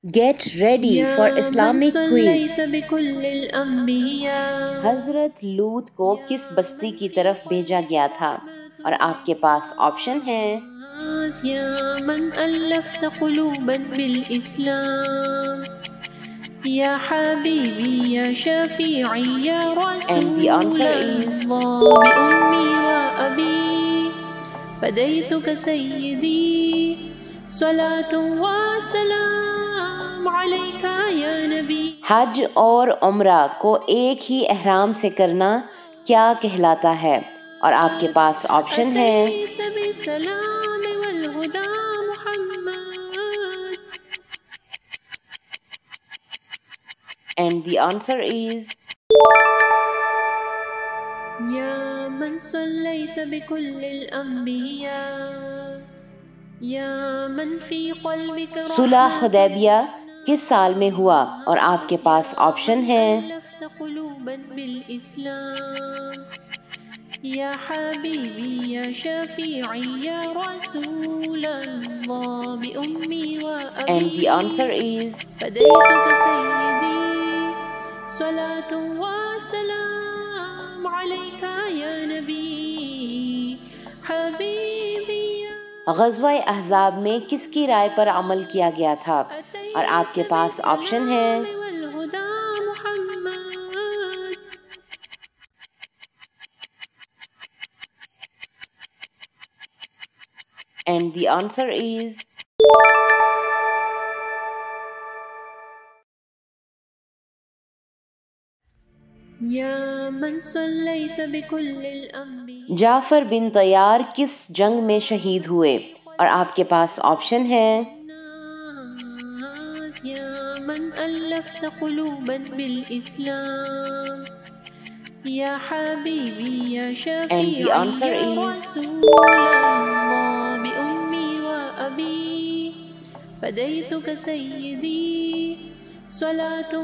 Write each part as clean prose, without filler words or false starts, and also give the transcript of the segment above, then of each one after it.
Get ready for Islamic quiz. حضرت لوط کو کس بستی کی طرف بھیجا گیا تھا؟ اور آپ کے پاس آپشن ہے یا من الفت قلوبا بالاسلام یا حبیبی یا شفیعی یا رسول اللہ بأمی و ابی فدیتک سیدی صلاة و سلام علیکہ یا نبی۔ حج اور عمرہ کو ایک ہی احرام سے کرنا کیا کہلاتا ہے؟ اور آپ کے پاس آپشن ہے and the answer is یا من صلیت بکل الانبیاء یا من فی قلبک صلح حدیبیہ کس سال میں ہوا؟ اور آپ کے پاس آپشن ہے قلوبا بالاسلام یا حبیبی یا شفیعی یا رسول اللہ بأمی و ابی and the answer is فدیتک سیدی صلاة و سلام علیکہ یا نبی حبیبی۔ غزوہ احزاب میں کس کی رائے پر عمل کیا گیا تھا؟ اور آپ کے پاس آپشن ہے and the answer is یا من صلیت بکل الانبیاء جعفر بن طیار کس جنگ میں شہید ہوئے؟ اور آپ کے پاس آپشن ہے یا من الفت قلوبا بالاسلام یا حبیبی یا شفیعی یا رسول اللہ بأمی و ابی فدیتک سیدی صلاة و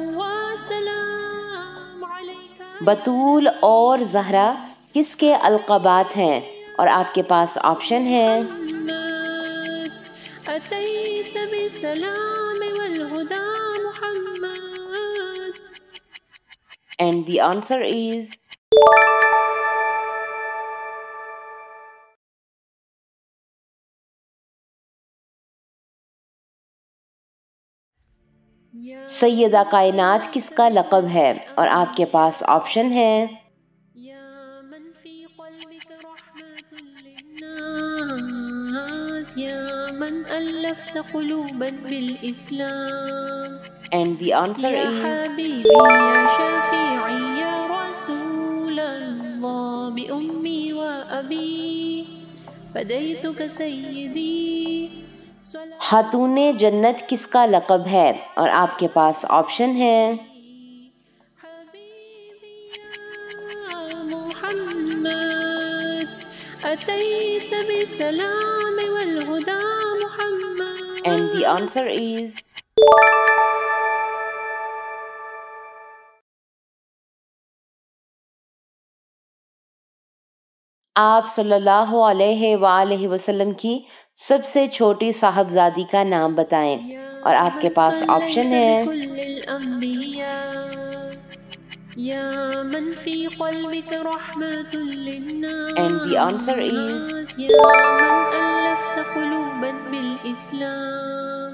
سلام علیکہ۔ بطول اور زہرا کس کے القابات ہیں؟ اور آپ کے پاس آپشن ہے اتیت بسلام والہدى محمد and the answer is سیدہ کائنات کس کا لقب ہے؟ اور آپ کے پاس آپشن ہے یا من فی قلبک رحمت للناس یا من الفت قلوبا بالاسلام and the answer یا is حبیبی یا شفیعی یا رسول اللہ بأمی و ابی فدیتک سیدی۔ خاتون جنت کس کا لقب ہے؟ اور آپ کے پاس آپشن ہے محمد اتیت بسلام والہدى محمد and the answer is آپ صلی اللہ علیہ وآلہ وسلم کی سب سے چھوٹی صاحبزادی کا نام بتائیں۔ اور آپ کے پاس آپشن ہے یا من فی قلبک رحمت للناس and the answer is یا من الفت قلوبا بالاسلام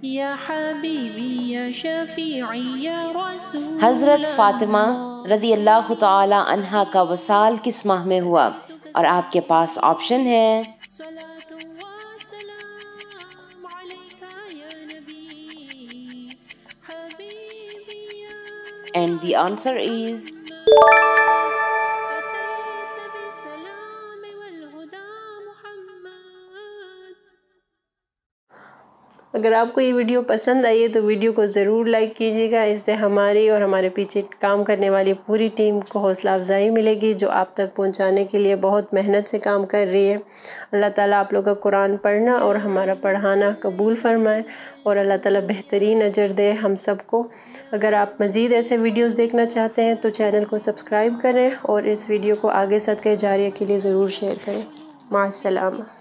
یا حبیبی یا شفیعی یا رسول حضرت فاطمہ رضی اللہ تعالی عنہا کا وصال کس ماہ میں ہوا؟ اور آپ کے پاس آپشن ہے and the answer is اگر آپ کو یہ ویڈیو پسند آئی ہے تو ویڈیو کو ضرور لائک کیجیے گا، اس سے ہماری اور ہمارے پیچھے کام کرنے والی پوری ٹیم کو حوصلہ افزائی ملے گی جو آپ تک پہنچانے کے لیے بہت محنت سے کام کر رہی ہے۔ اللہ تعالیٰ آپ لوگ کا قرآن پڑھنا اور ہمارا پڑھانا قبول فرمائے اور اللہ تعالیٰ بہترین اجر دے ہم سب کو۔ اگر آپ مزید ایسے ویڈیوز دیکھنا چاہتے ہیں تو چینل کو سبسکرائب کریں اور اس ویڈیو کو آگے صدقہ جاریہ کے لیے ضرور شیئر کریں۔ مع السلامہ۔